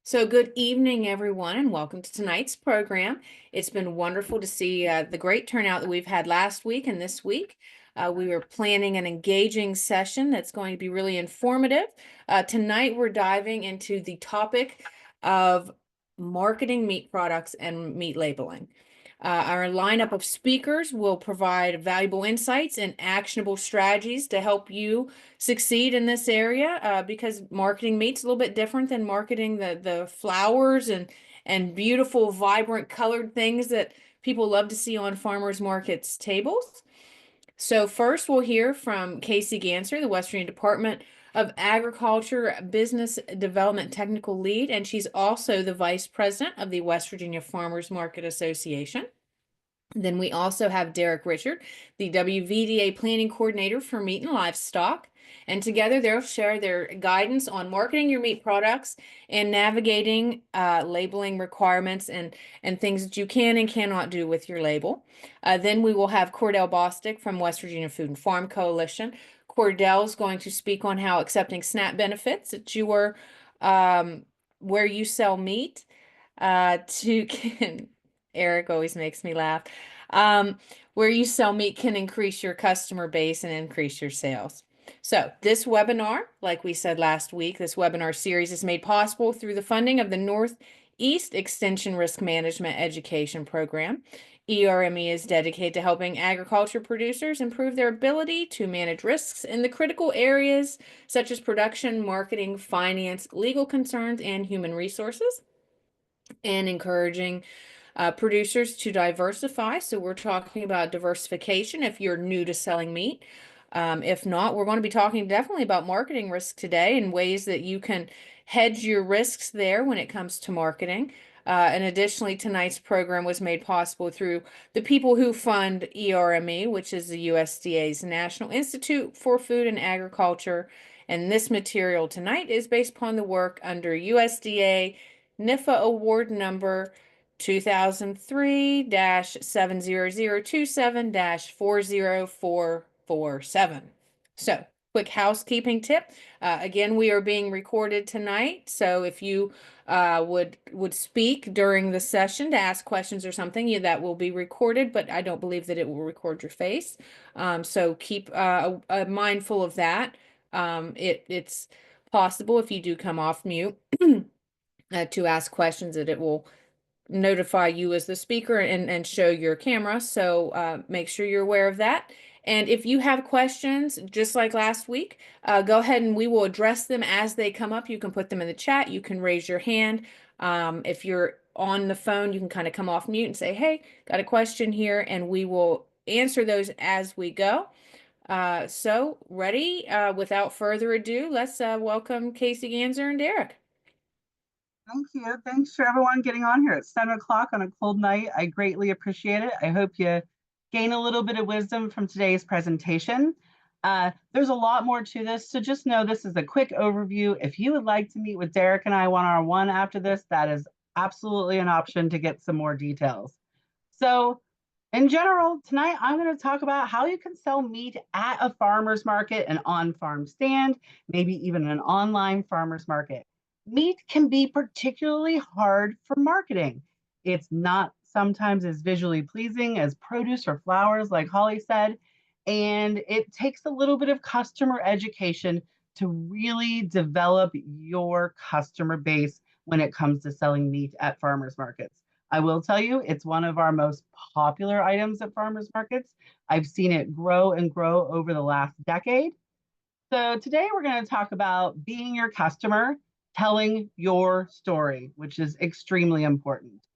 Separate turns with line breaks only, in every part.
So, good evening, everyone, and welcome to tonight's program. It's been wonderful to see the great turnout that we've had last week and this week. We were planning an engaging session that's going to be really informative. Tonight, we're diving into the topic of marketing meat products and meat labeling. Our lineup of speakers will provide valuable insights and actionable strategies to help you succeed in this area because marketing meat's a little bit different than marketing the flowers and beautiful, vibrant, colored things that people love to see on farmers markets tables. So first, we'll hear from Kacey Gantzer, the West Virginia Department of Agriculture Business Development Technical Lead, and she's also the Vice President of the West Virginia Farmers Market Association. Then we also have Derek Richard, the WVDA Planning Coordinator for Meat and Livestock. And together they'll share their guidance on marketing your meat products and navigating labeling requirements and things that you can and cannot do with your label. Then we will have Cordel Bostic from West Virginia Food and Farm Coalition. Cordell is going to speak on how accepting SNAP benefits at your where you sell meat to Eric always makes me laugh. Where you sell meat can increase your customer base and increase your sales. So this webinar, like we said last week, this webinar series is made possible through the funding of the Northeast Extension Risk Management Education Program. ERME is dedicated to helping agriculture producers improve their ability to manage risks in the critical areas such as production, marketing, finance, legal concerns, and human resources, and encouraging producers to diversify. So we're talking about diversification if you're new to selling meat. If not, we're going to be talking definitely about marketing risk today and ways that you can hedge your risks there when it comes to marketing. And additionally, tonight's program was made possible through the people who fund ERME, which is the USDA's National Institute for Food and Agriculture. And this material tonight is based upon the work under USDA NIFA Award number 2003-70027-40447. So, quick housekeeping tip. Again, we are being recorded tonight. So if you would speak during the session to ask questions or something, that will be recorded, but I don't believe that it will record your face. So keep mindful of that. It's possible if you do come off mute to ask questions that it will notify you as the speaker and show your camera. So make sure you're aware of that. And if you have questions, just like last week, go ahead and we will address them as they come up. You can put them in the chat. You can raise your hand. If you're on the phone, you can kind of come off mute and say, hey, got a question here, and we will answer those as we go. So ready? Without further ado, let's welcome Kacey Gantzer and Derek.
Thank you. Thanks for everyone getting on here. It's 7 o'clock on a cold night. I greatly appreciate it. I hope you gain a little bit of wisdom from today's presentation. There's a lot more to this, so just know this is a quick overview. If you would like to meet with Derek and I one-on-one after this, that is absolutely an option to get some more details. So in general, tonight I'm going to talk about how you can sell meat at a farmer's market, an on-farm stand, maybe even an online farmer's market. Meat can be particularly hard for marketing. It's not sometimes as visually pleasing as produce or flowers, like Holly said, and it takes a little bit of customer education to really develop your customer base when it comes to selling meat at farmers markets. I will tell you, it's one of our most popular items at farmers markets. I've seen it grow and grow over the last decade. So today we're going to talk about being your customer, telling your story, which is extremely important,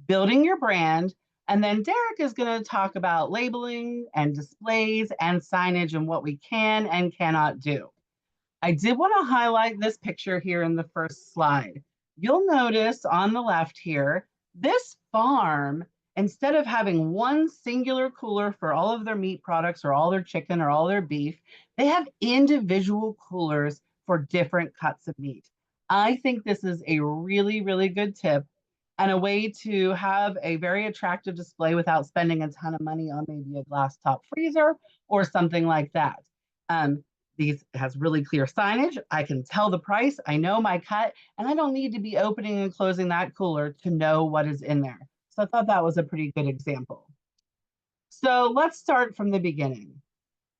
building your brand, and then Derek is going to talk about labeling and displays and signage and what we can and cannot do. I did want to highlight this picture here in the first slide. You'll notice on the left here, this farm, instead of having one singular cooler for all of their meat products or all their chicken or all their beef, they have individual coolers for different cuts of meat. I think this is a really, really good tip and a way to have a very attractive display without spending a ton of money on maybe a glass top freezer or something like that. These has really clear signage. I can tell the price. I know my cut, and I don't need to be opening and closing that cooler to know what is in there. So I thought that was a pretty good example. So let's start from the beginning.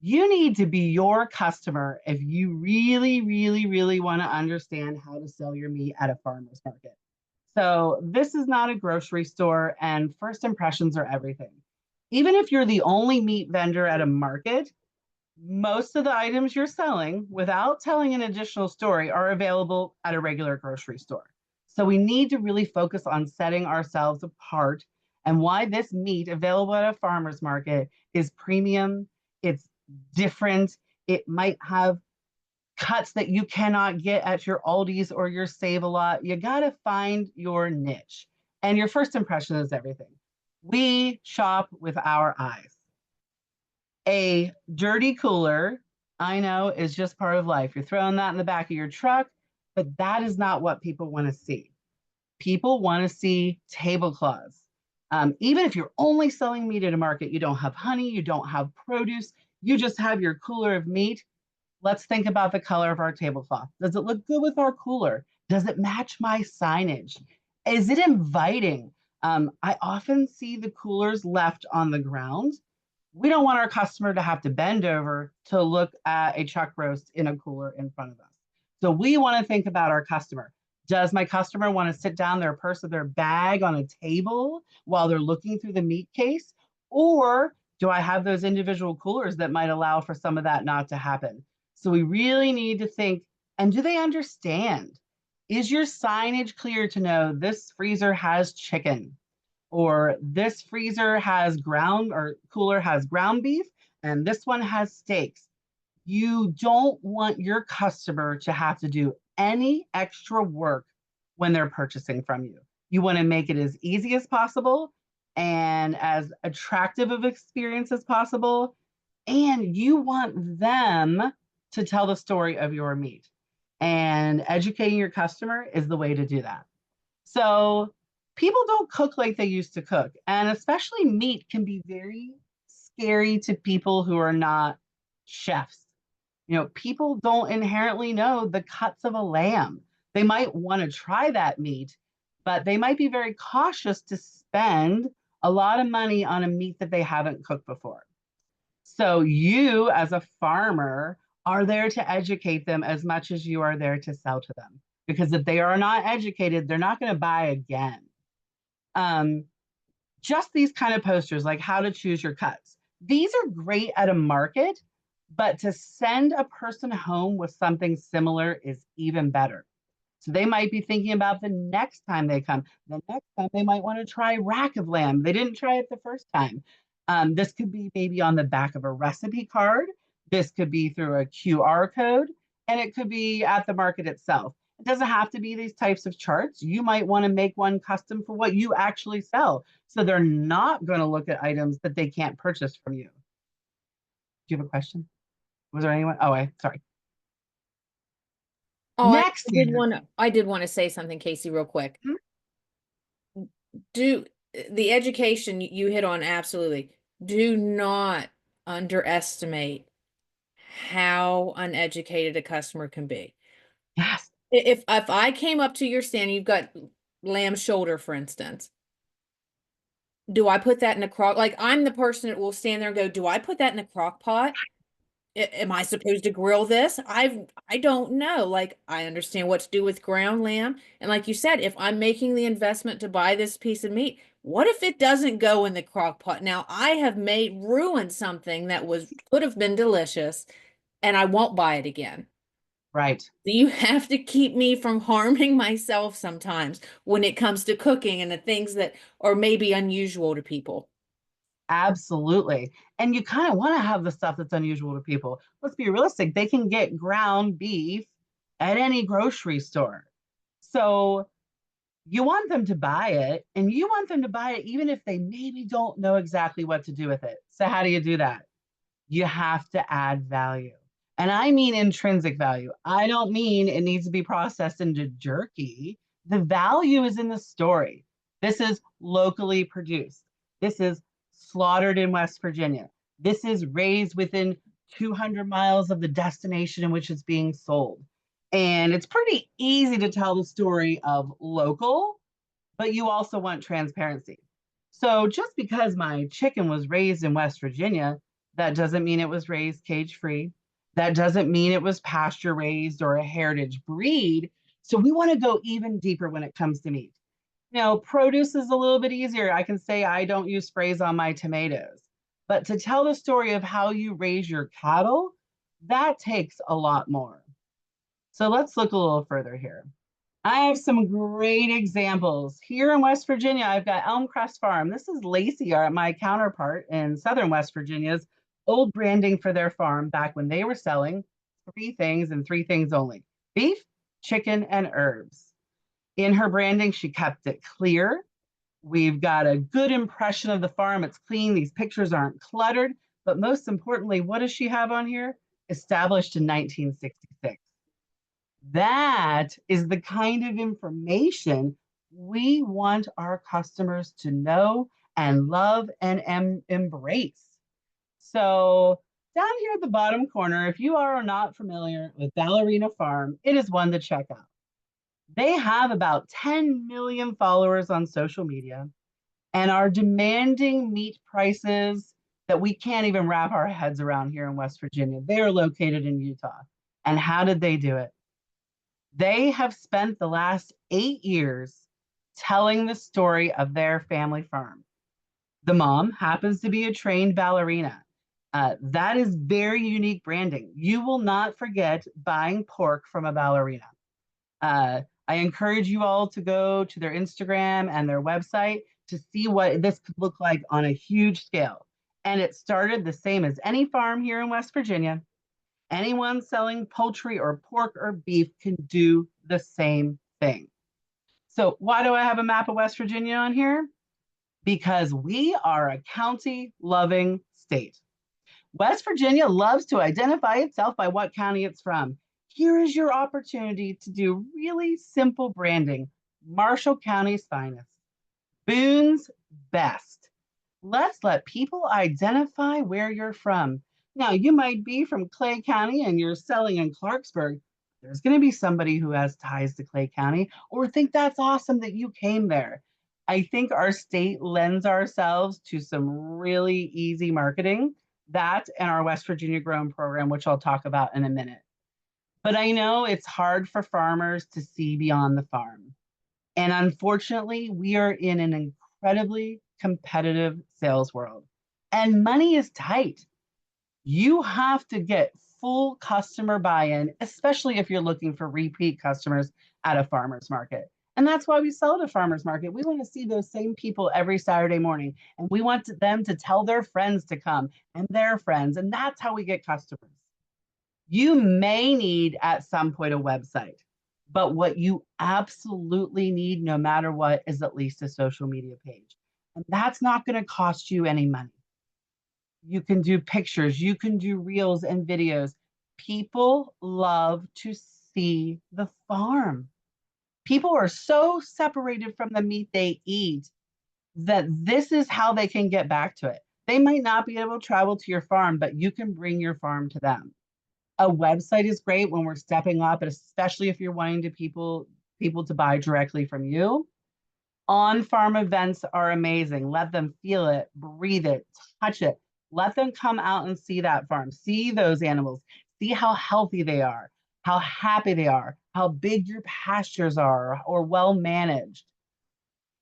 You need to be your customer if you really, really, really want to understand how to sell your meat at a farmer's market. So this is not a grocery store, and first impressions are everything. Even if you're the only meat vendor at a market, most of the items you're selling, without telling an additional story, are available at a regular grocery store. So we need to really focus on setting ourselves apart and why this meat available at a farmer's market is premium, it's different, it might have cuts that you cannot get at your Aldi's or your Save-A-Lot. You got to find your niche. And your first impression is everything. We shop with our eyes. A dirty cooler, I know, is just part of life. You're throwing that in the back of your truck, but that is not what people want to see. People want to see tablecloths. Even if you're only selling meat at a market, you don't have honey, you don't have produce, you just have your cooler of meat. Let's think about the color of our tablecloth. Does it look good with our cooler? Does it match my signage? Is it inviting? I often see the coolers left on the ground. We don't want our customer to have to bend over to look at a chuck roast in a cooler in front of us. So we want to think about our customer. Does my customer want to sit down their purse or their bag on a table while they're looking through the meat case? Or do I have those individual coolers that might allow for some of that not to happen? So we really need to think, and do they understand? Is your signage clear to know this freezer has chicken? Or this freezer has ground or cooler has ground beef and this one has steaks. You don't want your customer to have to do any extra work when they're purchasing from you. You want to make it as easy as possible and as attractive of experience as possible. And you want them to tell the story of your meat. And educating your customer is the way to do that. So people don't cook like they used to cook. And especially meat can be very scary to people who are not chefs. People don't inherently know the cuts of a lamb. They might want to try that meat, but they might be very cautious to spend a lot of money on a meat that they haven't cooked before. So you, as a farmer, are there to educate them as much as you are there to sell to them. Because if they are not educated, they're not going to buy again. Um, just these kind of posters, like how to choose your cuts. These are great at a market, but to send a person home with something similar is even better. So they might be thinking about the next time they come. The next time they might want to try rack of lamb. They didn't try it the first time. This could be maybe on the back of a recipe card. This could be through a QR code, and it could be at the market itself. It doesn't have to be these types of charts. You might want to make one custom for what you actually sell. So they're not going to look at items that they can't purchase from you. Do you have a question? Was there anyone? Oh, sorry.
Oh,
Next,
I did want to say something, Kacey, real quick.
Mhm.
Do the education you hit on absolutely. Do not underestimate how uneducated a customer can be.
Yes.
If I came up to your stand, you've got lamb shoulder, for instance. Do I put that in a crock? Like I'm the person that will stand there and go, do I put that in a crock pot? Am I supposed to grill this? I don't know. Like I understand what to do with ground lamb. And like you said, if I'm making the investment to buy this piece of meat, what if it doesn't go in the crock pot? Now I have ruined something that could have been delicious and I won't buy it again.
Right.
You have to keep me from harming myself sometimes when it comes to cooking and the things that are maybe unusual to people.
Absolutely. And you kind of want to have the stuff that's unusual to people. Let's be realistic. They can get ground beef at any grocery store. So you want them to buy it, and you want them to buy it even if they maybe don't know exactly what to do with it. So how do you do that? You have to add value. And I mean intrinsic value. I don't mean it needs to be processed into jerky. The value is in the story. This is locally produced. This is slaughtered in West Virginia. This is raised within 200 miles of the destination in which it's being sold. And it's pretty easy to tell the story of local, but you also want transparency. So just because my chicken was raised in West Virginia, that doesn't mean it was raised cage free. That doesn't mean it was pasture raised or a heritage breed. So we want to go even deeper when it comes to meat. Produce is a little bit easier. I can say I don't use sprays on my tomatoes. But to tell the story of how you raise your cattle, that takes a lot more. So let's look a little further here. I have some great examples. Here in West Virginia, I've got Elmcrest Farm. This is Lacey, my counterpart in Southern West Virginia's old branding for their farm back when they were selling three things and three things only: beef, chicken, and herbs. In her branding, she kept it clear. We've got a good impression of the farm. It's clean. These pictures aren't cluttered. But most importantly, what does she have on here? Established in 1966. That is the kind of information we want our customers to know and love and embrace. So down here at the bottom corner, if you are not familiar with Ballerina Farm, it is one to check out. They have about 10 million followers on social media and are demanding meat prices that we can't even wrap our heads around here in West Virginia. They are located in Utah. And how did they do it? They have spent the last 8 years telling the story of their family farm. The mom happens to be a trained ballerina. That is very unique branding. You will not forget buying pork from a ballerina. I encourage you all to go to their Instagram and their website to see what this could look like on a huge scale. And it started the same as any farm here in West Virginia. Anyone selling poultry or pork or beef can do the same thing. So why do I have a map of West Virginia on here? Because we are a county loving state. West Virginia loves to identify itself by what county it's from. Here is your opportunity to do really simple branding. Marshall County's finest, Boone's best. Let's let people identify where you're from. Now, you might be from Clay County and you're selling in Clarksburg. There's going to be somebody who has ties to Clay County or think that's awesome that you came there. I think our state lends ourselves to some really easy marketing, that and our West Virginia Grown program, which I'll talk about in a minute. But I know it's hard for farmers to see beyond the farm. And unfortunately, we are in an incredibly competitive sales world, and money is tight. You have to get full customer buy in, especially if you're looking for repeat customers at a farmer's market. And that's why we sell at a farmer's market. We want to see those same people every Saturday morning, and we want them to tell their friends to come and their friends. And that's how we get customers. You may need at some point a website, but what you absolutely need, no matter what, is at least a social media page. And that's not going to cost you any money. You can do pictures, you can do reels and videos. People love to see the farm. People are so separated from the meat they eat that this is how they can get back to it. They might not be able to travel to your farm, but you can bring your farm to them. A website is great when we're stepping up, especially if you're wanting to people to buy directly from you. On-farm events are amazing. Let them feel it, breathe it, touch it. Let them come out and see that farm, see those animals, see how healthy they are, how happy they are, how big your pastures are or well managed.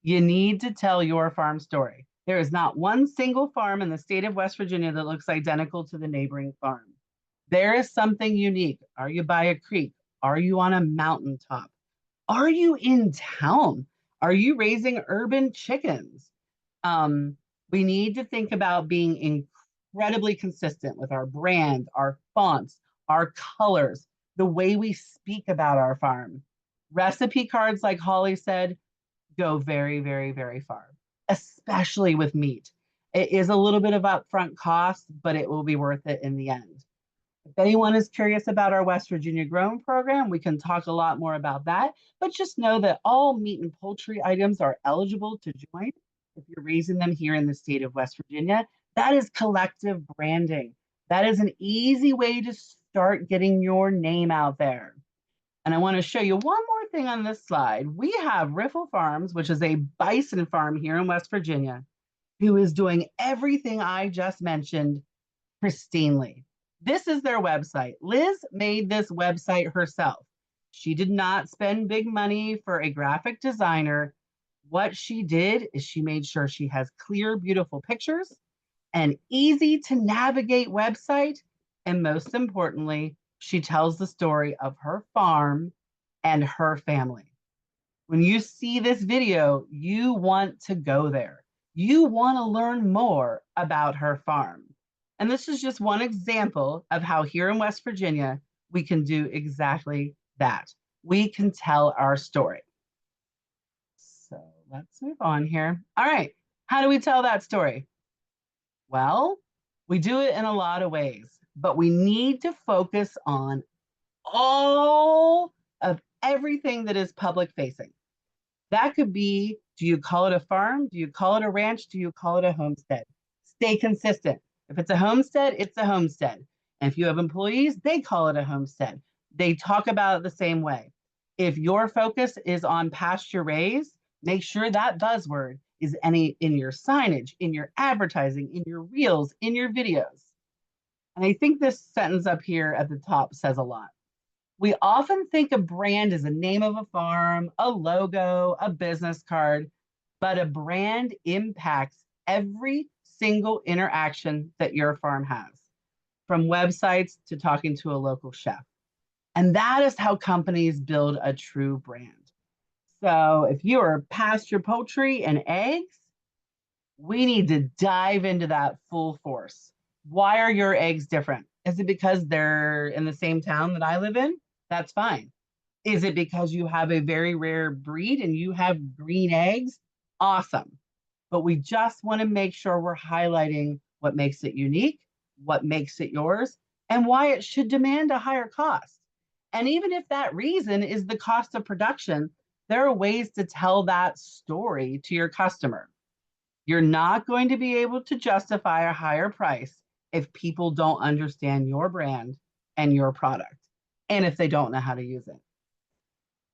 You need to tell your farm story. There is not one single farm in the state of West Virginia that looks identical to the neighboring farm. There is something unique. Are you by a creek? Are you on a mountaintop? Are you in town? Are you raising urban chickens? We need to think about being incredibly consistent with our brand, our fonts, our colors, the way we speak about our farm. Recipe cards, like Holly said, go very, very, very far, especially with meat. It is a little bit of upfront cost, but it will be worth it in the end. If anyone is curious about our West Virginia Grown program, we can talk a lot more about that. But just know that all meat and poultry items are eligible to join if you're raising them here in the state of West Virginia. That is collective branding. That is an easy way to start getting your name out there. And I want to show you one more thing on this slide. We have Riffle Farms, which is a bison farm here in West Virginia, who is doing everything I just mentioned pristinely. This is their website. Liz made this website herself. She did not spend big money for a graphic designer. What she did is she made sure she has clear, beautiful pictures, an easy to navigate website, and most importantly, she tells the story of her farm and her family. When you see this video, you want to go there. You want to learn more about her farm. And this is just one example of how here in West Virginia, we can do exactly that. We can tell our story. So let's move on here. All right, how do we tell that story? Well, we do it in a lot of ways, but we need to focus on all of everything that is public facing. That could be, do you call it a farm? Do you call it a ranch? Do you call it a homestead? Stay consistent. If it's a homestead, it's a homestead. And if you have employees, they call it a homestead. They talk about it the same way. If your focus is on pasture raised, make sure that buzzword is in your signage, in your advertising, in your reels, in your videos. And I think this sentence up here at the top says a lot. We often think a brand is a name of a farm, a logo, a business card, but a brand impacts every single interaction that your farm has, from websites to talking to a local chef. And that is how companies build a true brand. So if you are pasture poultry and eggs, we need to dive into that full force. Why are your eggs different? Is it because they're in the same town that I live in? That's fine. Is it because you have a very rare breed and you have green eggs? Awesome. But we just want to make sure we're highlighting what makes it unique, what makes it yours, and why it should demand a higher cost. And even if that reason is the cost of production, there are ways to tell that story to your customer. You're not going to be able to justify a higher price if people don't understand your brand and your product, and if they don't know how to use it.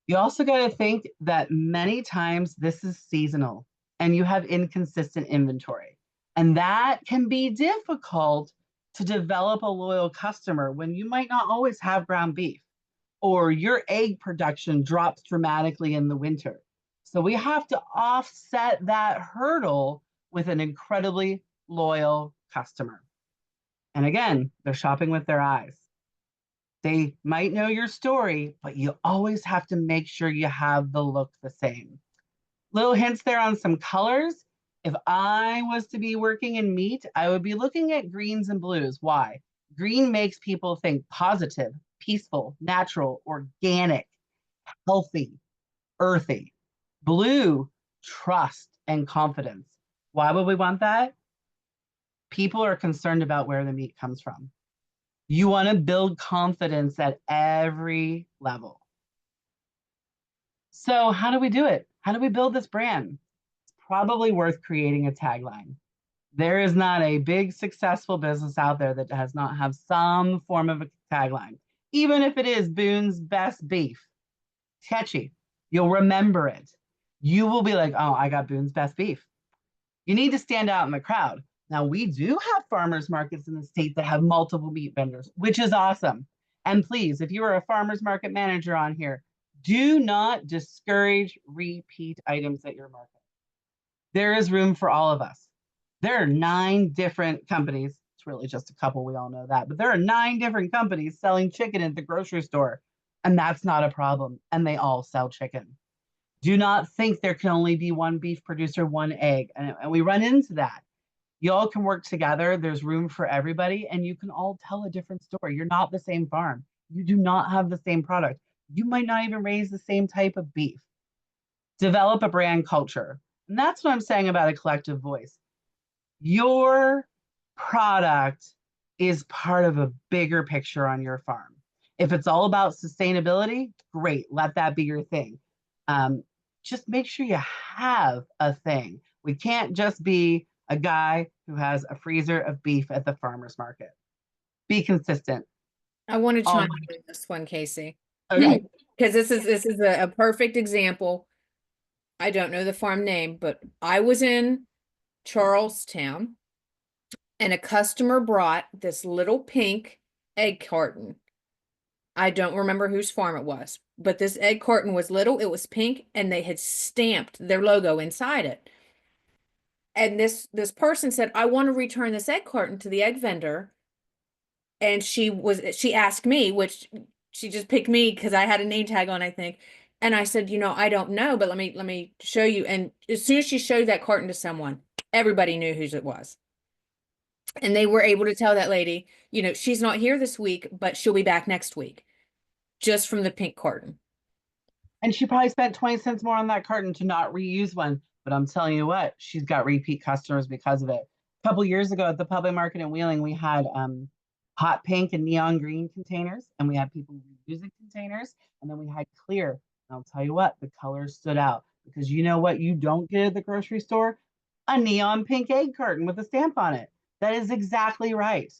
You also got to think that many times this is seasonal and you have inconsistent inventory. And that can be difficult to develop a loyal customer when you might not always have ground beef or your egg production drops dramatically in the winter. So we have to offset that hurdle with an incredibly loyal customer. And again, they're shopping with their eyes. They might know your story, but you always have to make sure you have the look the same. Little hints there on some colors. If I was to be working in meat, I would be looking at greens and blues. Why? Green makes people think positive, peaceful, natural, organic, healthy, earthy. Blue, trust and confidence. Why would we want that? People are concerned about where the meat comes from. You want to build confidence at every level. So, how do we do it? How do we build this brand? It's probably worth creating a tagline. There is not a big successful business out there that does not have some form of a tagline, even if it is Boone's Best Beef. Catchy. You'll remember it. You will be like, oh, I got Boone's Best Beef. You need to stand out in the crowd. Now, we do have farmers markets in the state that have multiple meat vendors, which is awesome. And please, if you are a farmers market manager on here, do not discourage repeat items at your market. There is room for all of us. There are 9 different companies. It's really just a couple, we all know that, but there are 9 different companies selling chicken at the grocery store, and that's not a problem. And they all sell chicken. Do not think there can only be one beef producer, one egg. And we run into that. You all can work together. There's room for everybody, and you can all tell a different story. You're not the same farm. You do not have the same product. You might not even raise the same type of beef. Develop a brand culture. And that's what I'm saying about a collective voice. Your product is part of a bigger picture on your farm. If it's all about sustainability, great, let that be your thing. Just make sure you have a thing. We can't just be a guy who has a freezer of beef at the farmer's market. Be consistent.
I want to
All
chime in on this one, Casey.
okay.
Because this is a perfect example. I don't know the farm name, but I was in Charlestown and a customer brought this little pink egg carton. I don't remember whose farm it was, but this egg carton was little, it was pink, and they had stamped their logo inside it. And this person said, I want to return this egg carton to the egg vendor. And she asked me, which she just picked me because I had a name tag on, I think. And I said, I don't know, but let me show you. And as soon as she showed that carton to someone, everybody knew whose it was. And they were able to tell that lady, she's not here this week, but she'll be back next week, just from the pink carton.
And she probably spent 20 cents more on that carton to not reuse one. But I'm telling you what, she's got repeat customers because of it. A couple years ago at the public market in Wheeling, we had hot pink and neon green containers, and we had people reusing containers, and then we had clear. And I'll tell you what, the colors stood out because you know what you don't get at the grocery store? A neon pink egg carton with a stamp on it. That is exactly right.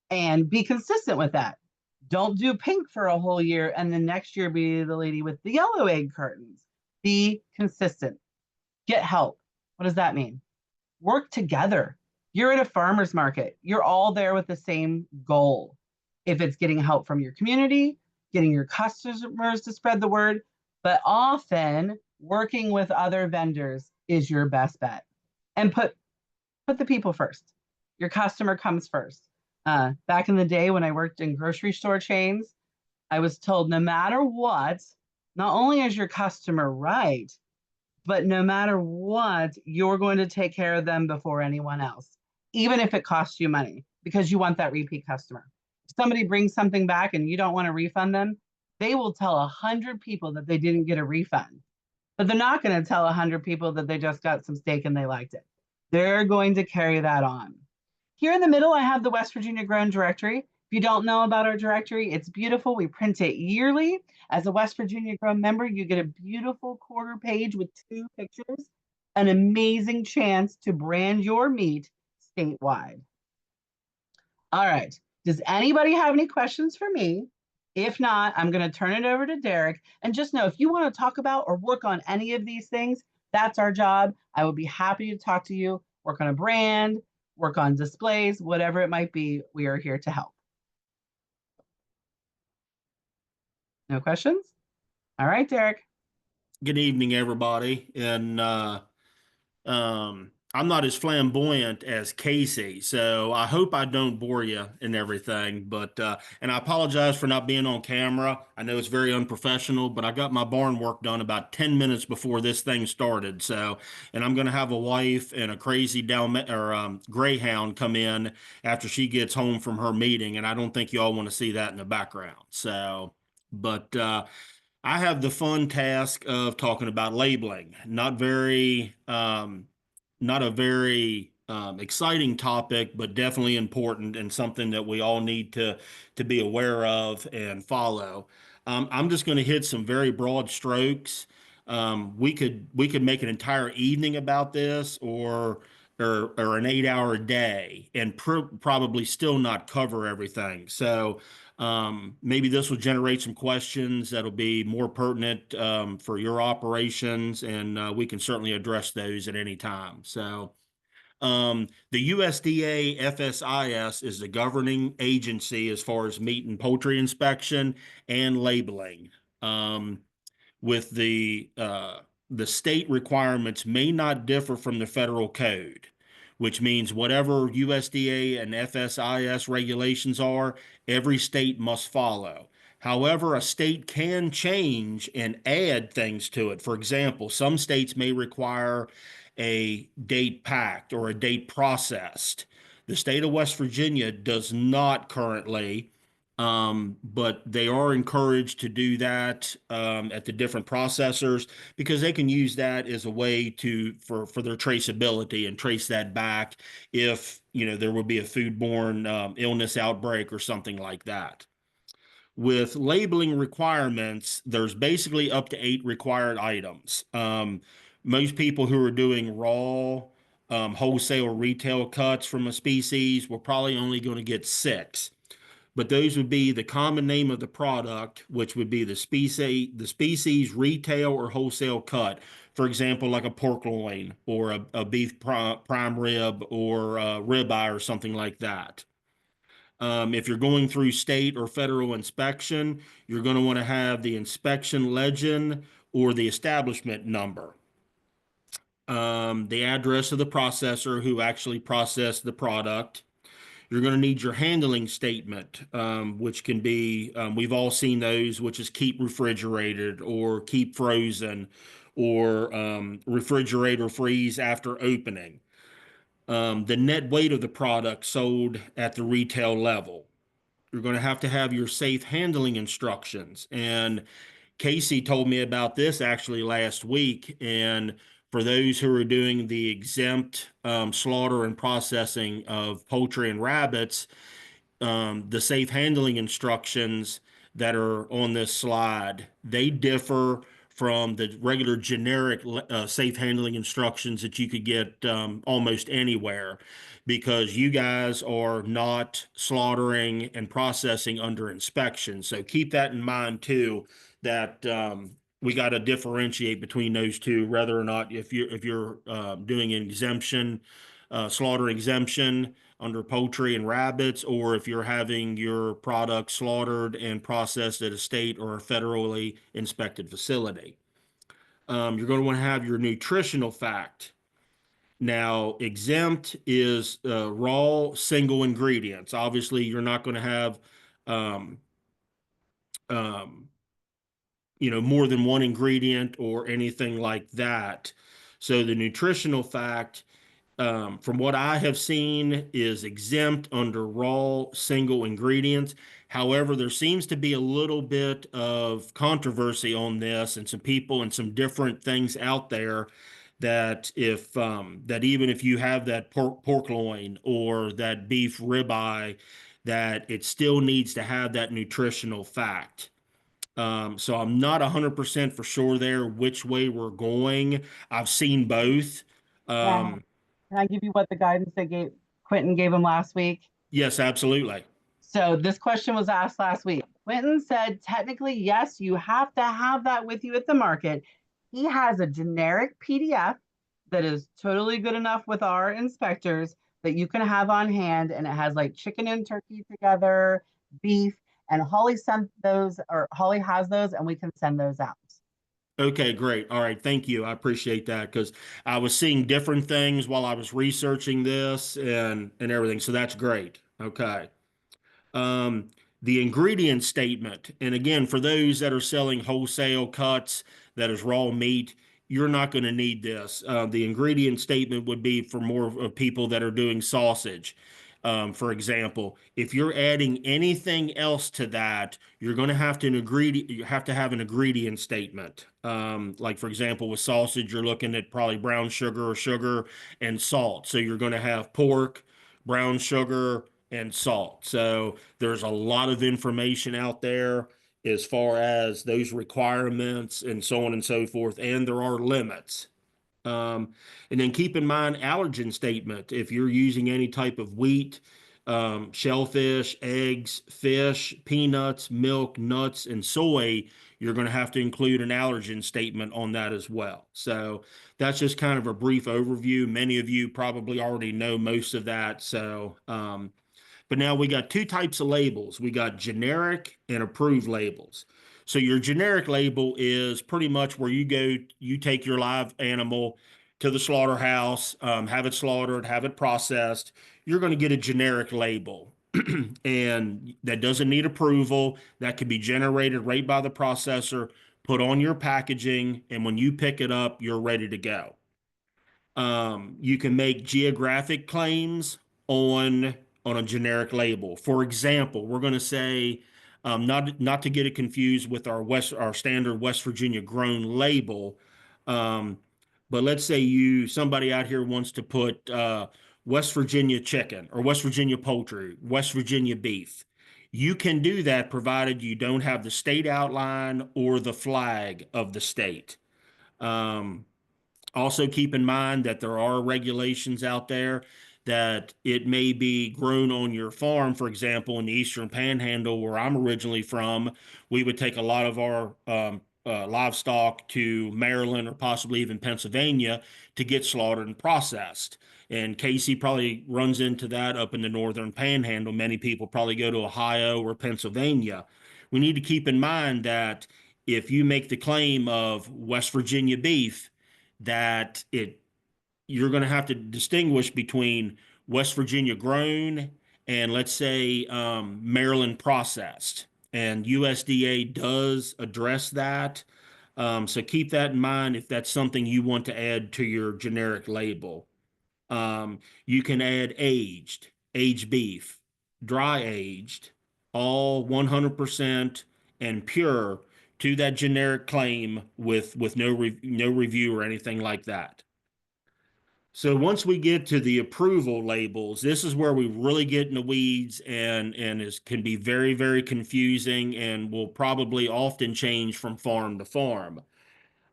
And be consistent with that. Don't do pink for a whole year and then next year be the lady with the yellow egg cartons. Be consistent. Get help. What does that mean? Work together. You're at a farmer's market. You're all there with the same goal. If it's getting help from your community, getting your customers to spread the word, but often working with other vendors is your best bet. And put the people first. Your customer comes first. Back in the day when I worked in grocery store chains, I was told no matter what, not only is your customer right, but no matter what, you're going to take care of them before anyone else, even if it costs you money, because you want that repeat customer. If somebody brings something back and you don't want to refund them, they will tell 100 people that they didn't get a refund, but they're not going to tell 100 people that they just got some steak and they liked it. They're going to carry that on. Here in the middle, I have the West Virginia Grown Directory. If you don't know about our directory, it's beautiful. We print it yearly. As a West Virginia Grown member, you get a beautiful quarter page with 2 pictures, an amazing chance to brand your meat statewide. All right. Does anybody have any questions for me? If not, I'm going to turn it over to Derek. And just know if you want to talk about or work on any of these things, that's our job. I would be happy to talk to you, work on a brand, work on displays, whatever it might be, we are here to help. No questions? All right, Derek.
Good evening, everybody. And I'm not as flamboyant as Kacey, so I hope I don't bore you and everything. But and I apologize for not being on camera. I know it's very unprofessional, but I got my barn work done about 10 minutes before this thing started. So, and I'm gonna have a wife and a crazy greyhound come in after she gets home from her meeting, and I don't think you all want to see that in the background. So, but I have the fun task of talking about labeling. Not a very exciting topic, but definitely important and something that we all need to be aware of and follow. I'm just going to hit some very broad strokes. We could make an entire evening about this, or an 8 hour day, and probably still not cover everything. So maybe this will generate some questions that'll be more pertinent for your operations, and we can certainly address those at any time. So, the USDA FSIS is the governing agency as far as meat and poultry inspection and labeling. Um, with the state requirements may not differ from the federal code, which means whatever USDA and FSIS regulations are, every state must follow. However, a state can change and add things to it. For example, some states may require a date packed or a date processed. The state of West Virginia does not currently, but they are encouraged to do that at the different processors because they can use that as a way for their traceability and trace that back if there would be a foodborne illness outbreak or something like that. With labeling requirements, there's basically up to 8 required items. Most people who are doing raw, wholesale or retail cuts from a species, we're probably only going to get 6. but those would be the common name of the product, which would be the species, retail or wholesale cut. For example, like a pork loin or a beef prime rib or a ribeye or something like that. If you're going through state or federal inspection, you're going to want to have the inspection legend or the establishment number. The address of the processor who actually processed the product. You're going to need your handling statement, which can be, we've all seen those, which is keep refrigerated or keep frozen or refrigerator freeze after opening. The net weight of the product sold at the retail level. You're going to have your safe handling instructions. And Kacey told me about this actually last week. And for those who are doing the exempt slaughter and processing of poultry and rabbits, the safe handling instructions that are on this slide, they differ from the regular generic safe handling instructions that you could get almost anywhere because you guys are not slaughtering and processing under inspection. So keep that in mind too, that we got to differentiate between those two, whether or not if you're doing an exemption, slaughter exemption under poultry and rabbits, or if you're having your product slaughtered and processed at a state or a federally inspected facility. You're going to want to have your nutritional fact. Now, exempt is raw single ingredients. Obviously, you're not going to have um, um, more than one ingredient or anything like that. So the nutritional fact, from what I have seen, is exempt under raw single ingredients. However, there seems to be a little bit of controversy on this, and some people and some different things out there that if that even if you have that pork loin or that beef ribeye, that it still needs to have that nutritional fact. So I'm not 100% for sure there which way we're going. I've seen both.
Yeah.
Um,
Can I give you what the guidance Quentin gave him last week?
yes, absolutely.
So this question was asked last week. Quentin said, technically, yes, you have to have that with you at the market. He has a generic PDF that is totally good enough with our inspectors that you can have on hand, and it has like chicken and turkey together, beef, and Holly sent those, or Holly has those, and we can send those out.
Okay, great. All right, thank you. I appreciate that because I was seeing different things while I was researching this and everything. So that's great. Okay. Um, the ingredient statement, and again, for those that are selling wholesale cuts, that is raw meat, you're not going to need this. The ingredient statement would be for more of people that are doing sausage. For example, if you're adding anything else to that, you're going to have to you have to have an ingredient statement. Like for example, with sausage, you're looking at probably brown sugar or sugar and salt. So you're going to have pork, brown sugar, and salt. So there's a lot of information out there as far as those requirements and so on and so forth, and there are limits. Um, and then keep in mind allergen statement. If you're using any type of wheat, shellfish, eggs, fish, peanuts, milk, nuts, and soy, you're going to have to include an allergen statement on that as well. So that's just kind of a brief overview. Many of you probably already know most of that. So, but now we got two types of labels. We got generic and approved labels. So your generic label is pretty much where you take your live animal to the slaughterhouse, have it slaughtered, have it processed. You're going to get a generic label. And that doesn't need approval. That can be generated right by the processor, put on your packaging, and when you pick it up, you're ready to go. You can make geographic claims on on a generic label. For example, we're going to say not to get it confused with our standard West Virginia grown label, um, but let's say somebody out here wants to put West Virginia chicken or West Virginia poultry, West Virginia beef. You can do that provided you don't have the state outline or the flag of the state. Um, Also, keep in mind that there are regulations out there that it may be grown on your farm. For example, in the Eastern Panhandle, where I'm originally from, we would take a lot of our livestock to Maryland or possibly even Pennsylvania to get slaughtered and processed. And Kacey probably runs into that up in the Northern Panhandle. Many people probably go to Ohio or Pennsylvania. We need to keep in mind that if you make the claim of West Virginia beef, that you're going to have to distinguish between West Virginia grown and, let's say, Maryland processed. And USDA does address that. So keep that in mind if that's something you want to add to your generic label. You can add aged beef, dry aged, all 100% and pure to that generic claim with no review or anything like that. So once we get to the approval labels, this is where we really get in the weeds and can be very confusing and will probably often change from farm to farm.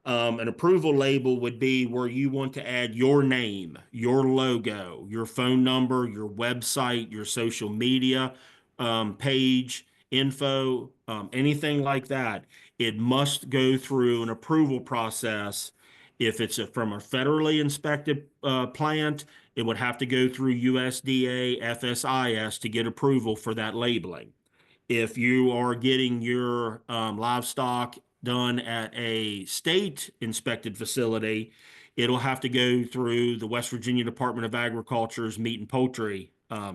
An approval label would be where you want to add your name, your logo, your phone number, your website, your social media page, info, anything like that. It must go through an approval process. If it's from a federally inspected plant, it would have to go through USDA, FSIS to get approval for that labeling. If you are getting your livestock done at a state inspected facility, it'll have to go through the West Virginia Department of Agriculture's Meat and Poultry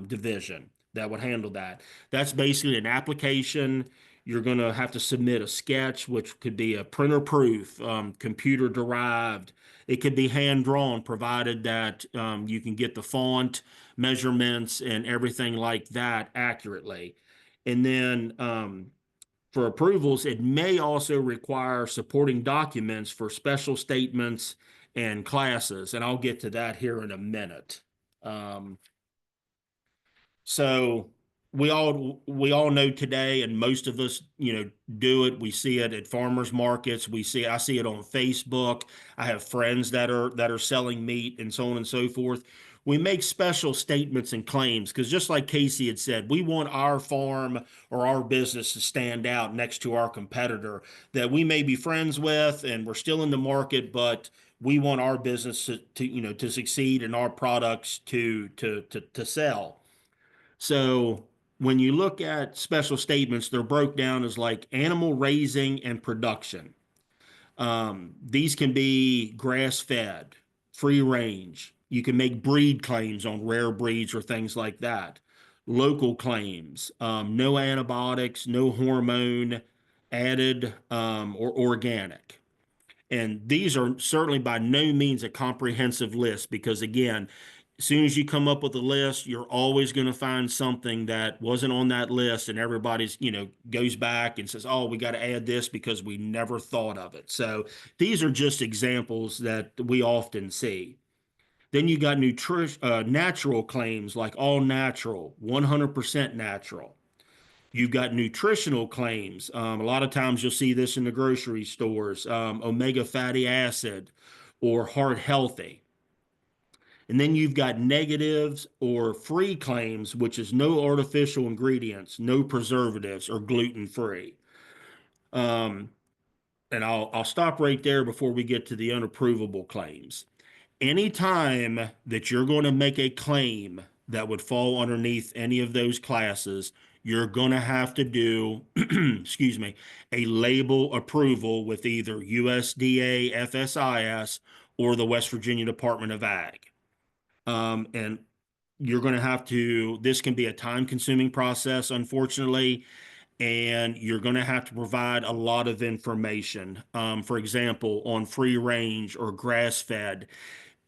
division that would handle that. That's basically an application. You're going to have to submit a sketch, which could be a printer proof, computer derived. It could be hand drawn, provided that you can get the font measurements and everything like that accurately. And then for approvals, it may also require supporting documents for special statements and classes. And I'll get to that here in a minute. So we all know today, and most of us, do it. We see it at farmers markets. I see it on Facebook. I have friends that are selling meat and so on and so forth. We make special statements and claims because, just like Kacey had said, we want our farm or our business to stand out next to our competitor that we may be friends with and we're still in the market, but we want our business to succeed and our products to sell. So when you look at special statements, they're broke down as like animal raising and production. These can be grass fed, free range. You can make breed claims on rare breeds or things like that. Local claims, no antibiotics, no hormone added, or organic. And these are certainly by no means a comprehensive list because, again, as soon as you come up with a list, you're always going to find something that wasn't on that list, and everybody's, goes back and says, "Oh, we got to add this because we never thought of it." So these are just examples that we often see. Then you got natural claims like all natural, 100% natural. You've got nutritional claims. A lot of times you'll see this in the grocery stores, omega fatty acid or heart healthy. And then you've got negatives or free claims, which is no artificial ingredients, no preservatives, or gluten free. Um, and I'll stop right there before we get to the unapprovable claims. Anytime that you're going to make a claim that would fall underneath any of those classes, you're going to have to do, excuse me, a label approval with either USDA, FSIS, or the West Virginia Department of Ag. And you're going to have to, this can be a time consuming process, unfortunately, and you're going to have to provide a lot of information. For example, on free range or grass fed,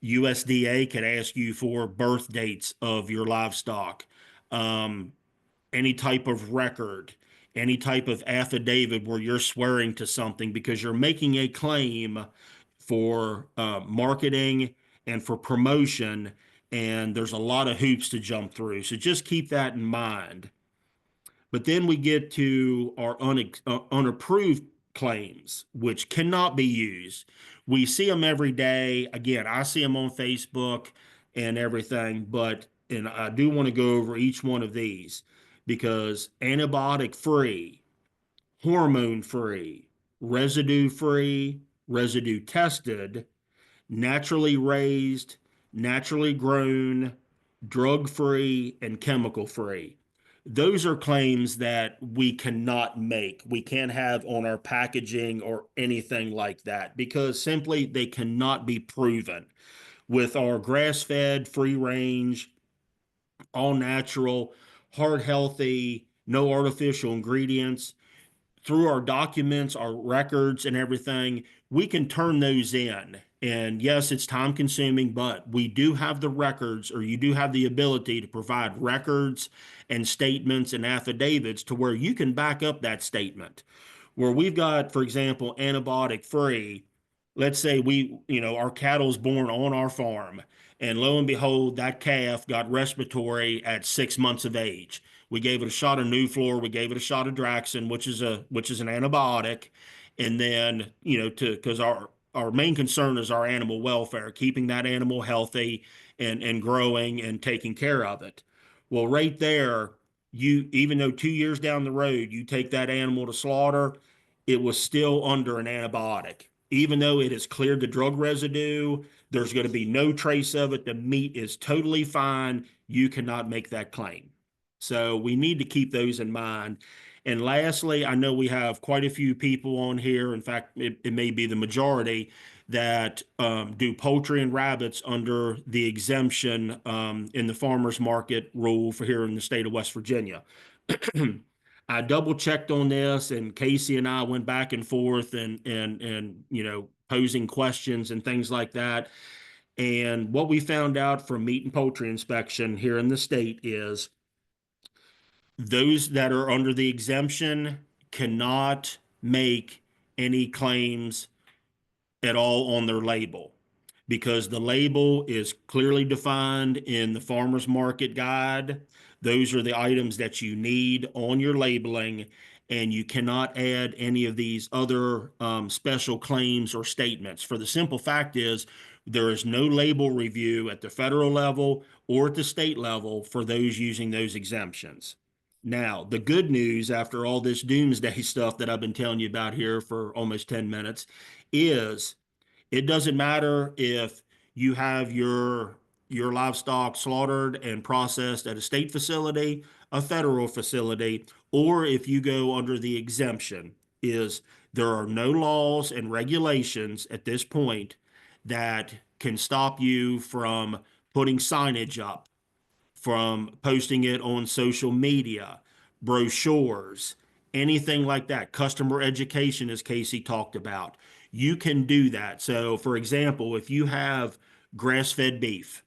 USDA could ask you for birth dates of your livestock, any type of record, any type of affidavit where you're swearing to something because you're making a claim for marketing and for promotion, and there's a lot of hoops to jump through. So just keep that in mind. But then we get to our unapproved claims, which cannot be used. We see them every day. Again, I see them on Facebook and everything, but and I do want to go over each one of these because antibiotic free, hormone free, residue, residue tested, naturally raised, naturally grown, drug free, and chemical free. Those are claims that we cannot make. We can't have on our packaging or anything like that because simply they cannot be proven. With our grass fed, free range, all natural, heart healthy, no artificial ingredients, through our documents, our records, and everything, we can turn those in. And yes, it's time consuming, but we do have the records, or you do have the ability to provide records and statements and affidavits to where you can back up that statement. Where we've got, for example, antibiotic free, let's say our cattle's born on our farm, and lo and behold, that calf got respiratory at 6 months of age. We gave it a shot of Nuflor, we gave it a shot of Draxxin, which is an antibiotic, and then because our main concern is our animal welfare, keeping that animal healthy and growing and taking care of it. Well, right there, you even though 2 years down the road you take that animal to slaughter, it was still under an antibiotic. Even though it has cleared the drug residue, there's going to be no trace of it. The meat is totally fine. You cannot make that claim. So we need to keep those in mind. And lastly, I know we have quite a few people on here. In fact, it may be the majority that do poultry and rabbits under the exemption in the farmers market rule for here in the state of West Virginia. I double checked on this, and Kacey and I went back and forth and posing questions and things like that. And what we found out from meat and poultry inspection here in the state is those that are under the exemption cannot make any claims at all on their label because the label is clearly defined in the farmer's market guide. Those are the items that you need on your labeling, and you cannot add any of these other special claims or statements. For the simple fact is, there is no label review at the federal level or at the state level for those using those exemptions. Now, the good news after all this doomsday stuff that I've been telling you about here for almost 10 minutes is it doesn't matter if you have your livestock slaughtered and processed at a state facility, a federal facility, or if you go under the exemption, is there are no laws and regulations at this point that can stop you from putting signage up, from posting it on social media, brochures, anything like that. Customer education, as Kacey talked about. You can do that. So, for example, if you have grass fed beef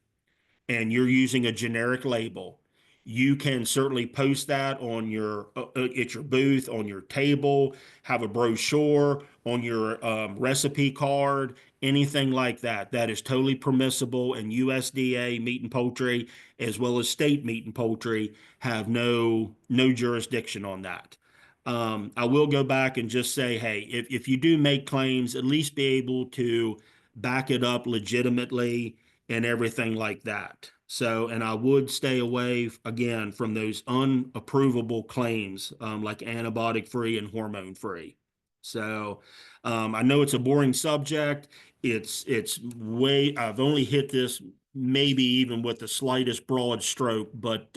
and you're using a generic label, you can certainly post that on at your booth, on your table, have a brochure on your recipe card, anything like that. That is totally permissible, and USDA meat and poultry, as well as state meat and poultry, have no jurisdiction on that. I will go back and just say, hey, if you do make claims, at least be able to back it up legitimately and everything like that. So, and I would stay away again from those unapprovable claims like antibiotic free and hormone free. So, I know it's a boring subject. It's way, I've only hit this maybe even with the slightest broad stroke, but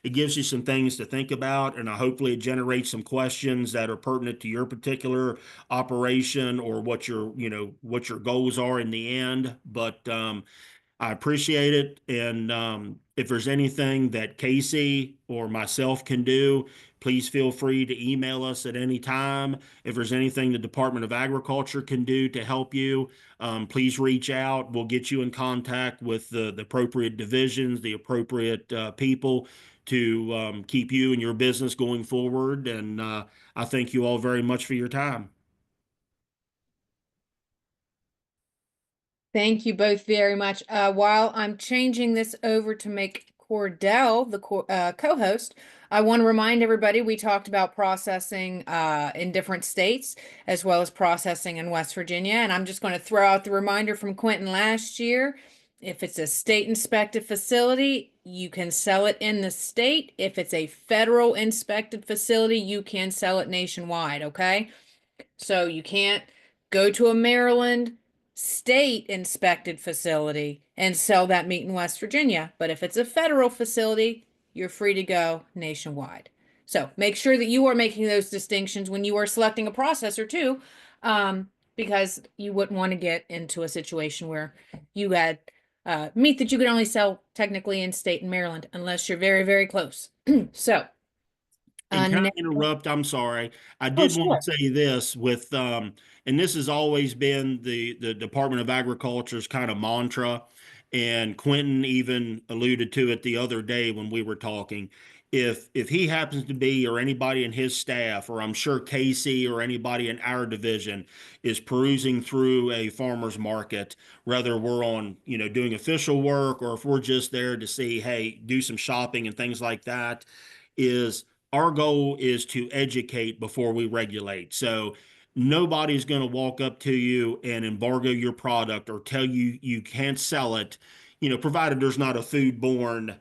it gives you some things to think about, and hopefully it generates some questions that are pertinent to your particular operation or what your goals are in the end. But I appreciate it. And if there's anything that Kacey or myself can do, please feel free to email us at any time. If there's anything the Department of Agriculture can do to help you, please reach out. We'll get you in contact with the appropriate divisions, the appropriate people to keep you and your business going forward. And I thank you all very much for your time.
Thank you both very much. While I'm changing this over to make Cordel the co-host, I want to remind everybody we talked about processing in different states as well as processing in West Virginia. And I'm just going to throw out the reminder from Quentin last year. If it's a state inspected facility, you can sell it in the state. If it's a federal inspected facility, you can sell it nationwide, okay? So you can't go to a Maryland state inspected facility and sell that meat in West Virginia. But if it's a federal facility, you're free to go nationwide. So make sure that you are making those distinctions when you are selecting a processor too, because you wouldn't want to get into a situation where you had meat that you could only sell technically in state in Maryland unless you're very, very close. So,
And can I
ne-
interrupt? I'm sorry. I
oh,
did want
sure.
to say this with, and this has always been the Department of Agriculture's kind of mantra, and Quentin even alluded to it the other day when we were talking. If he happens to be, or anybody in his staff, or I'm sure Casey or anybody in our division is perusing through a farmer's market, whether we're on, doing official work, or if we're just there to see, hey, do some shopping and things like that, is our goal is to educate before we regulate. So nobody's going to walk up to you and embargo your product or tell you you can't sell it, provided there's not a foodborne,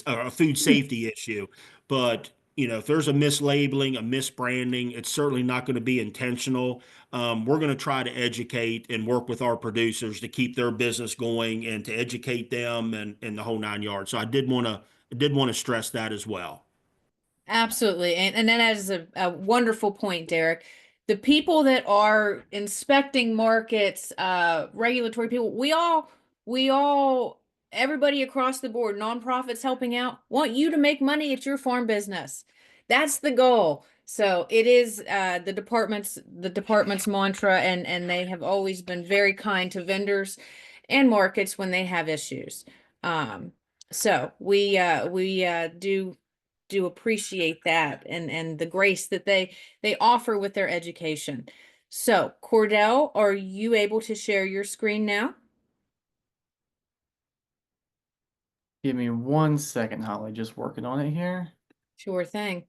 a food safety issue. But, if there's a mislabeling, a misbranding, it's certainly not going to be intentional. We're going to try to educate and work with our producers to keep their business going and to educate them and the whole 9 yards. So I did want to stress that as well.
Absolutely. And that is a wonderful point, Derek. The people that are inspecting markets, regulatory people, we all, everybody across the board, nonprofits helping out, want you to make money at your farm business. That's the goal. So it is the department's mantra, and they have always been very kind to vendors and markets when they have issues. Um, so we do appreciate that and the grace that they offer with their education. So, Cordell, are you able to share your screen now?
Give me 1 second, Holly. Just working on it here.
Sure thing.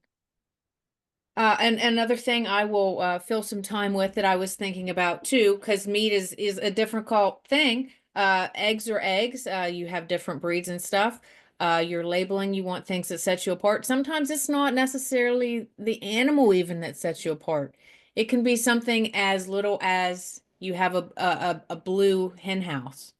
And another thing I will fill some time with that I was thinking about too, because meat is a difficult thing. Eggs are eggs. You have different breeds and stuff. Your labeling, you want things that set you apart. Sometimes it's not necessarily the animal even that sets you apart. It can be something as little as you have a blue hen house.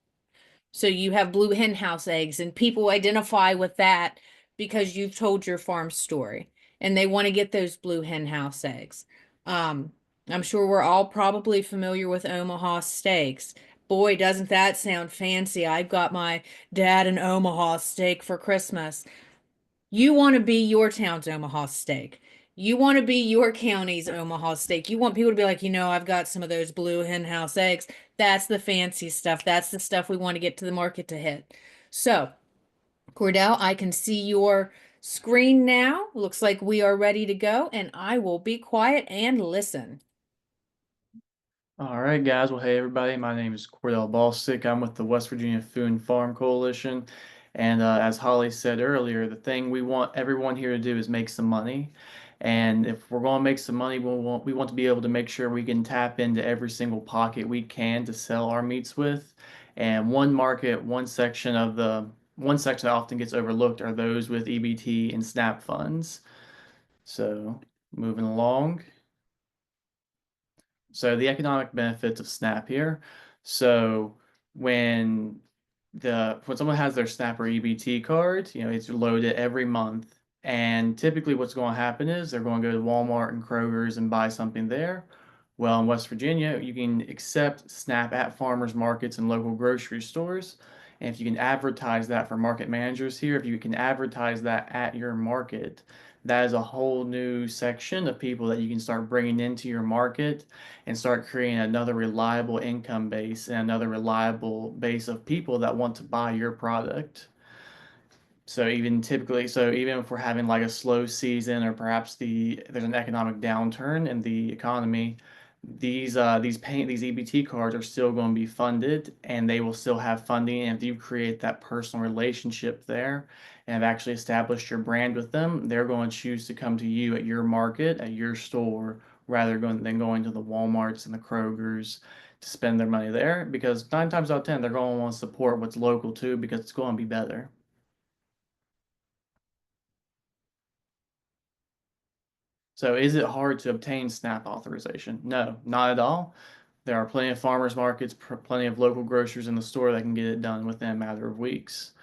So you have blue hen house eggs, and people identify with that because you've told your farm story and they want to get those blue hen house eggs. Um, I'm sure we're all probably familiar with Omaha steaks. Boy, doesn't that sound fancy. I've got my dad an Omaha steak for Christmas. You want to be your town's Omaha steak. You want to be your county's Omaha steak. You want people to be like, I've got some of those blue hen house eggs. That's the fancy stuff. That's the stuff we want to get to the market to hit. So, Cordell, I can see your screen now. Looks like we are ready to go, and I will be quiet and listen.
All right, guys. Well, hey, everybody. My name is Cordel Bostic. I'm with the West Virginia Food and Farm Coalition. And as Holly said earlier, the thing we want everyone here to do is make some money. And if we're going to make some money, we want to be able to make sure we can tap into every single pocket we can to sell our meats with. And one section that often gets overlooked are those with EBT and SNAP funds. So moving along. So the economic benefits of SNAP here. So when when someone has their SNAP or EBT card, it's loaded every month. And typically what's going to happen is they're going to go to Walmart and Kroger's and buy something there. Well, in West Virginia, you can accept SNAP at farmers markets and local grocery stores. And if you can advertise that for market managers here, if you can advertise that at your market, that is a whole new section of people that you can start bringing into your market and start creating another reliable income base and another reliable base of people that want to buy your product. So even if we're having like a slow season or perhaps there's an economic downturn in the economy, these EBT cards are still going to be funded and they will still have funding. And if you create that personal relationship there and have actually established your brand with them, they're going to choose to come to you at your market, at your store, rather than going to the Walmarts and the Krogers to spend their money there, because 9 times out of 10, they're going to want to support what's local too, because it's going to be better. So is it hard to obtain SNAP authorization? No, not at all. There are plenty of farmers markets, plenty of local grocers in the store that can get it done within a matter of weeks.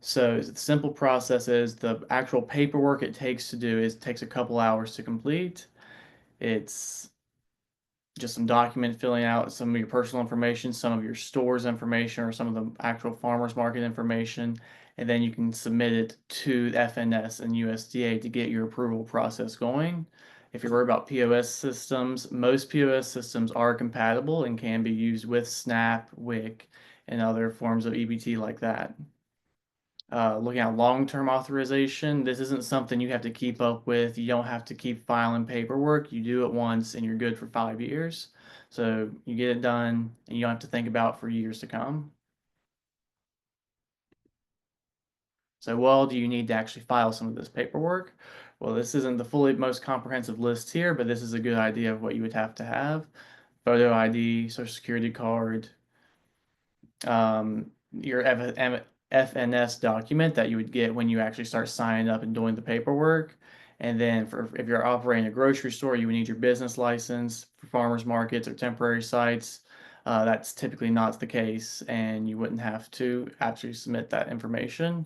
So the simple process is the actual paperwork it takes to do is takes a couple hours to complete. It's just some document filling out some of your personal information, some of your store's information, or some of the actual farmers market information, and then you can submit it to FNS and USDA to get your approval process going. If you're worried about POS systems, most POS systems are compatible and can be used with SNAP, WIC, and other forms of EBT like that. Looking at long-term authorization, this isn't something you have to keep up with. You don't have to keep filing paperwork. You do it once and you're good for 5 years. So you get it done and you don't have to think about it for years to come. So, well, do you need to actually file some of this paperwork? Well, this isn't the fully most comprehensive list here, but this is a good idea of what you would have to have. Photo ID, social security card, your FNS document that you would get when you actually start signing up and doing the paperwork. And then if you're operating a grocery store, you would need your business license. For farmers markets or temporary sites, that's typically not the case, and you wouldn't have to actually submit that information.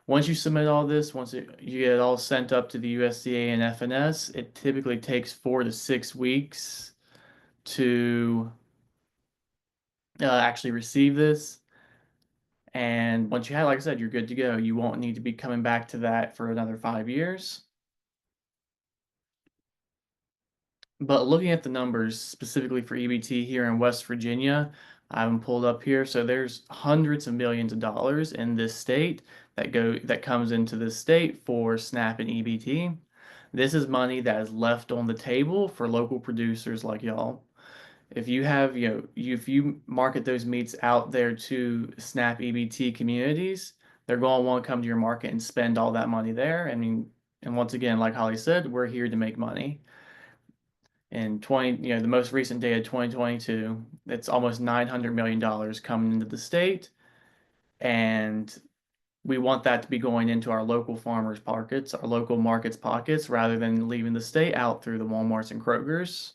Once you submit all this, you get it all sent up to the USDA and FNS, it typically takes 4 to 6 weeks to actually receive this. And once you have, like I said, you're good to go. You won't need to be coming back to that for another 5 years. But looking at the numbers specifically for EBT here in West Virginia, I have them pulled up here. So there's hundreds of millions of dollars in this state that comes into this state for SNAP and EBT. This is money that is left on the table for local producers like y'all. If you have, if you market those meats out there to SNAP EBT communities, they're going to want to come to your market and spend all that money there. I mean, and once again, like Holly said, we're here to make money. In the most recent data, 2022, it's almost $900 million coming into the state, and we want that to be going into our local farmers pockets, our local markets pockets, rather than leaving the state out through the Walmarts and Krogers.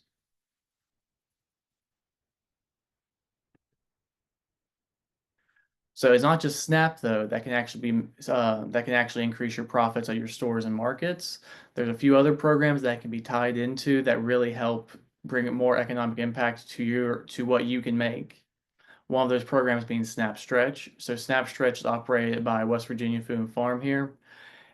So it's not just SNAP though that can actually increase your profits at your stores and markets. There's a few other programs that can be tied into that really help bring more economic impact to what you can make. One of those programs being SNAP Stretch. So SNAP Stretch is operated by West Virginia Food and Farm here.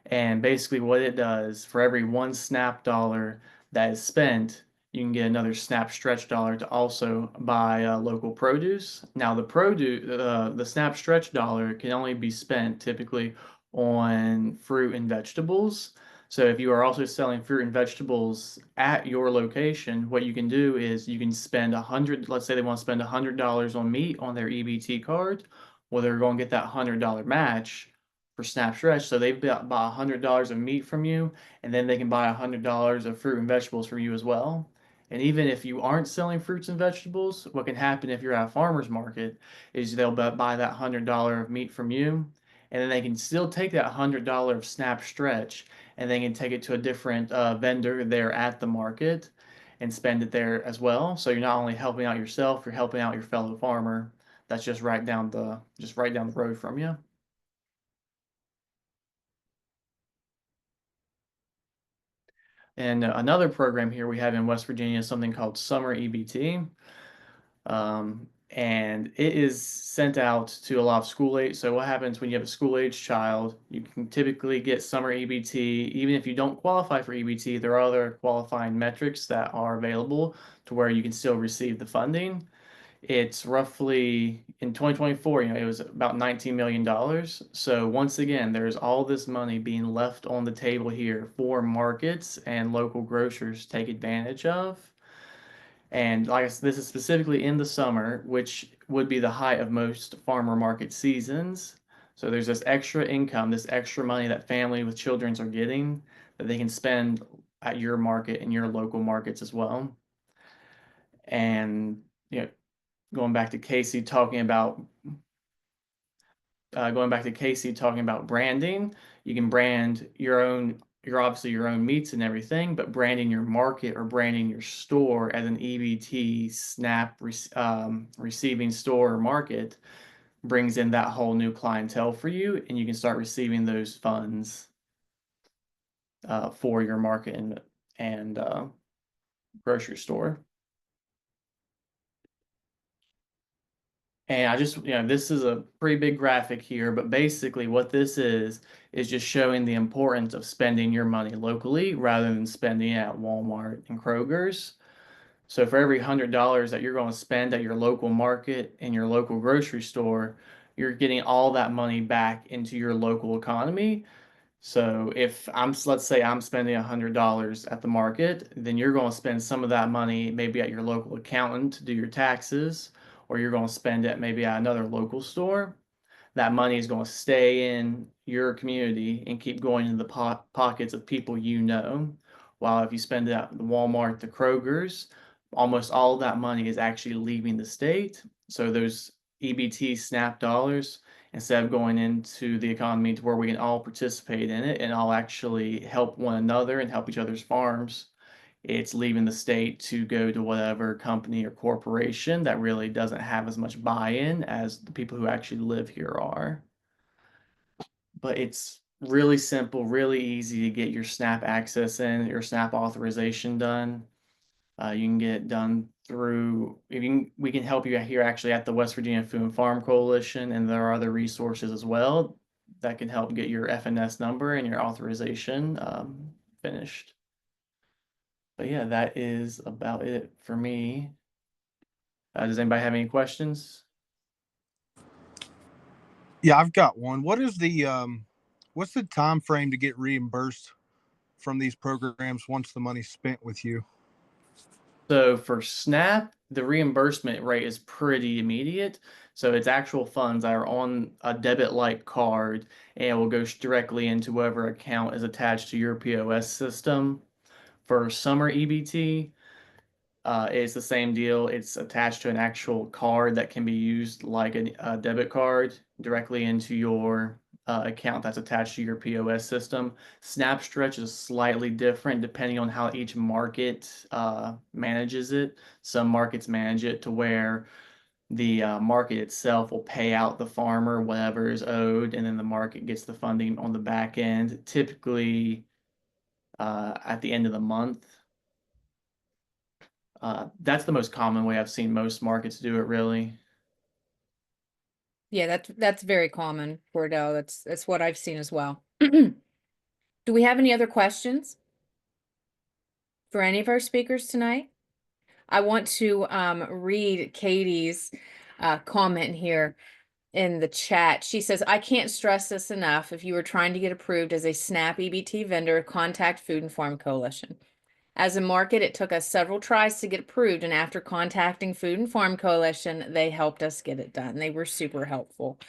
And basically what it does, for every one SNAP dollar that is spent, you can get another SNAP Stretch dollar to also buy local produce. Now the SNAP Stretch dollar can only be spent typically on fruit and vegetables. So if you are also selling fruit and vegetables at your location, what you can do is you can spend let's say they want to spend $100 on meat on their EBT card, well, they're going to get that $100 match for SNAP Stretch. So they buy $100 of meat from you, and then they can buy $100 of fruit and vegetables from you as well. And even if you aren't selling fruits and vegetables, what can happen if you're at a farmer's market is they'll buy that $100 of meat from you, and then they can still take that $100 of SNAP Stretch, and they can take it to a different vendor there at the market and spend it there as well. So you're not only helping out yourself, you're helping out your fellow farmer that's just right down the road from you. And another program here we have in West Virginia is something called Summer EBT. And it is sent out to a lot of school age. So what happens when you have a school age child, you can typically get summer EBT. Even if you don't qualify for EBT, there are other qualifying metrics that are available to where you can still receive the funding. It's roughly in 2024, it was about $19 million. So once again, there's all this money being left on the table here for markets and local grocers to take advantage of. And like I said, this is specifically in the summer, which would be the height of most farmer market seasons. So there's this extra income, this extra money that family with children are getting that they can spend at your market and your local markets as well. And going back to Kacey talking about branding, you can brand your obviously your own meats and everything, but branding your market or branding your store as an EBT SNAP receiving store or market brings in that whole new clientele for you, and you can start receiving those funds for your market and grocery store. And I just, this is a pretty big graphic here, but basically what this is just showing the importance of spending your money locally rather than spending it at Walmart and Kroger's. So for every $100 that you're going to spend at your local market and your local grocery store, you're getting all that money back into your local economy. So if let's say I'm spending $100 at the market, then you're going to spend some of that money maybe at your local accountant to do your taxes, or you're going to spend it maybe at another local store. That money is going to stay in your community and keep going into the pockets of people you know. While if you spend it at the Walmart, the Kroger's, almost all of that money is actually leaving the state. So those EBT SNAP dollars, instead of going into the economy to where we can all participate in it and all actually help one another and help each other's farms, it's leaving the state to go to whatever company or corporation that really doesn't have as much buy-in as the people who actually live here are. But it's really simple, really easy to get your SNAP access in, your SNAP authorization done. You can get it done through, we can help you here actually at the West Virginia Food and Farm Coalition, and there are other resources as well that can help get your FNS number and your authorization finished. But yeah, that is about it for me. Does anybody have any questions?
Yeah, I've got one. What's the time frame to get reimbursed from these programs once the money's spent with you?
So for SNAP, the reimbursement rate is pretty immediate. So it's actual funds that are on a debit-like card, and it will go directly into whatever account is attached to your POS system. For summer EBT, it's the same deal. It's attached to an actual card that can be used like a debit card directly into your account that's attached to your POS system. SnapStretch is slightly different depending on how each market manages it. Some markets manage it to where the market itself will pay out the farmer whatever is owed, and then the market gets the funding on the back end, typically at the end of the month. That's the most common way I've seen most markets do it, really.
Yeah, that's very common, Cordell. That's what I've seen as well. Do we have any other questions for any of our speakers tonight? I want to read Katie's comment here in the chat. She says, I can't stress this enough. If you were trying to get approved as a SNAP EBT vendor, contact Food and Farm Coalition. As a market, it took us several tries to get approved, and after contacting Food and Farm Coalition, they helped us get it done. They were super helpful.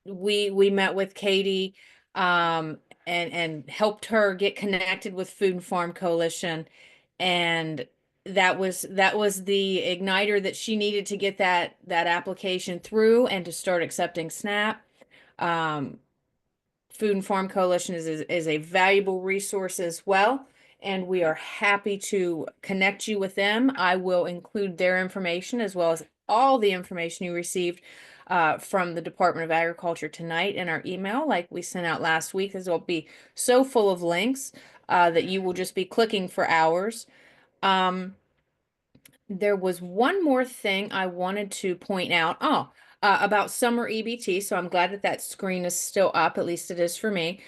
We met with Katie and helped her get connected with Food and Farm Coalition, and that was the igniter that she needed to get that application through and to start accepting SNAP. Food and Farm Coalition is a valuable resource as well, and we are happy to connect you with them. I will include their information as well as all the information you received from the Department of Agriculture tonight in our email, like we sent out last week. This will be so full of links that you will just be clicking for hours. There was one more thing I wanted to point out. About summer EBT. So I'm glad that screen is still up. At least it is for me.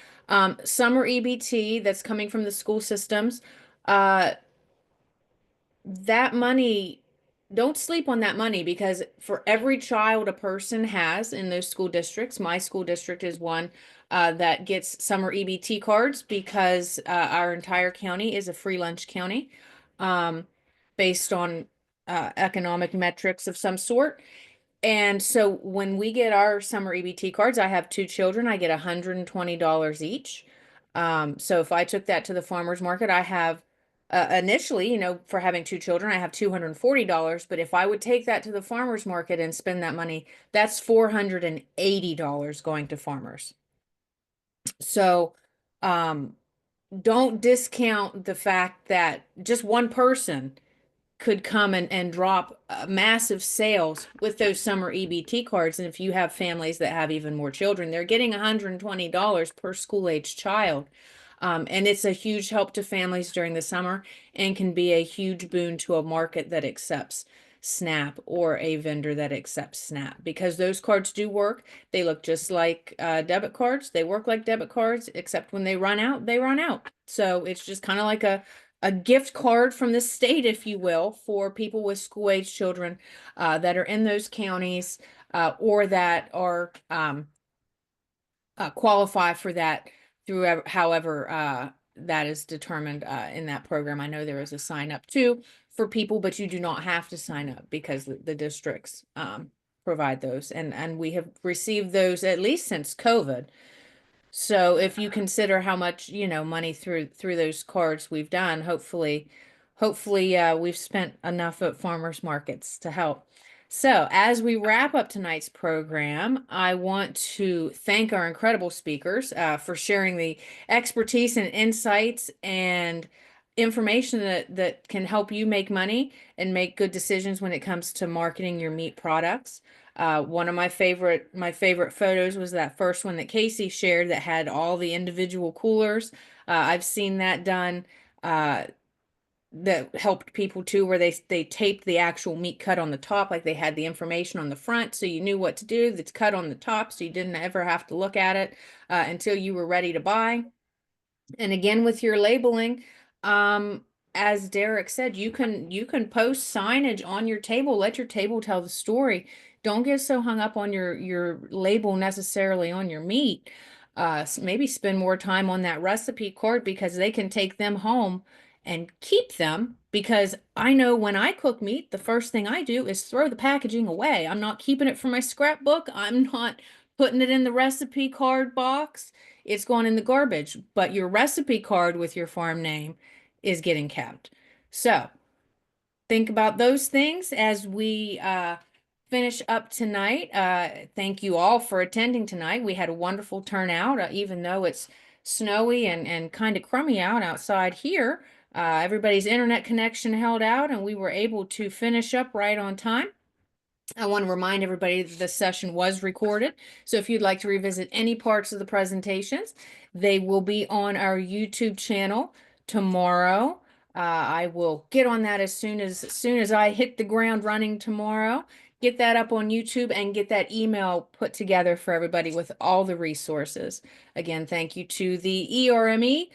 Summer EBT that's coming from the school systems. That money, don't sleep on that money, because for every child a person has in those school districts, my school district is one that gets summer EBT cards because our entire county is a free lunch county based on economic metrics of some sort. And so when we get our summer EBT cards, I have two children, I get $120 each. So if I took that to the farmer's market, I have initially, you know, for having 2 children, I have $240, but if I would take that to the farmer's market and spend that money, that's $480 going to farmers. So, don't discount the fact that just one person could come and drop massive sales with those summer EBT cards. And if you have families that have even more children, they're getting $120 per school age child. And it's a huge help to families during the summer and can be a huge boon to a market that accepts SNAP or a vendor that accepts SNAP, because those cards do work. They look just like debit cards. They work like debit cards, except when they run out, they run out. So it's just kind of like a gift card from the state, if you will, for people with school age children that are in those counties or that are qualify for that through however that is determined in that program. I know there is a sign up too for people, but you do not have to sign up because the districts provide those, and we have received those at least since COVID. So if you consider how much, you know, money through those cards we've done, hopefully we've spent enough at farmers markets to help. So as we wrap up tonight's program, I want to thank our incredible speakers for sharing the expertise and insights and information that can help you make money and make good decisions when it comes to marketing your meat products. One of my favorite photos was that first one that Kacey shared that had all the individual coolers. I've seen that done that helped people too, where they taped the actual meat cut on the top, like they had the information on the front, so you knew what to do. That's cut on the top, so you didn't ever have to look at it until you were ready to buy. And again, with your labeling, as Derek said, you can post signage on your table. Let your table tell the story. Don't get so hung up on your label necessarily on your meat. Maybe spend more time on that recipe card, because they can take them home and keep them. Because I know when I cook meat, the first thing I do is throw the packaging away. I'm not keeping it for my scrapbook. I'm not putting it in the recipe card box. It's going in the garbage, but your recipe card with your farm name is getting kept. So think about those things as we finish up tonight. Thank you all for attending tonight. We had a wonderful turnout, even though it's snowy and kind of crummy outside here. Everybody's internet connection held out, and we were able to finish up right on time. I want to remind everybody that this session was recorded. So if you'd like to revisit any parts of the presentations, they will be on our YouTube channel tomorrow. I will get on that as soon as I hit the ground running tomorrow. Get that up on YouTube and get that email put together for everybody with all the resources. Again, thank you to the ERME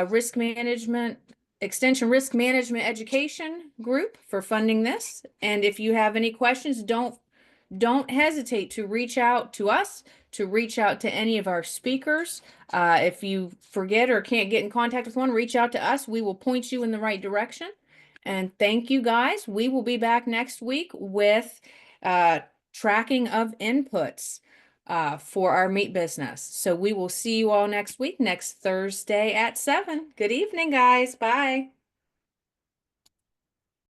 Risk Management Extension Risk Management Education Group for funding this. And if you have any questions, don't hesitate to reach out to us, to reach out to any of our speakers. If you forget or can't get in contact with one, reach out to us. We will point you in the right direction. And thank you guys. We will be back next week with tracking of inputs for our meat business. So we will see you all next week, next Thursday at 7. Good evening, guys. Bye.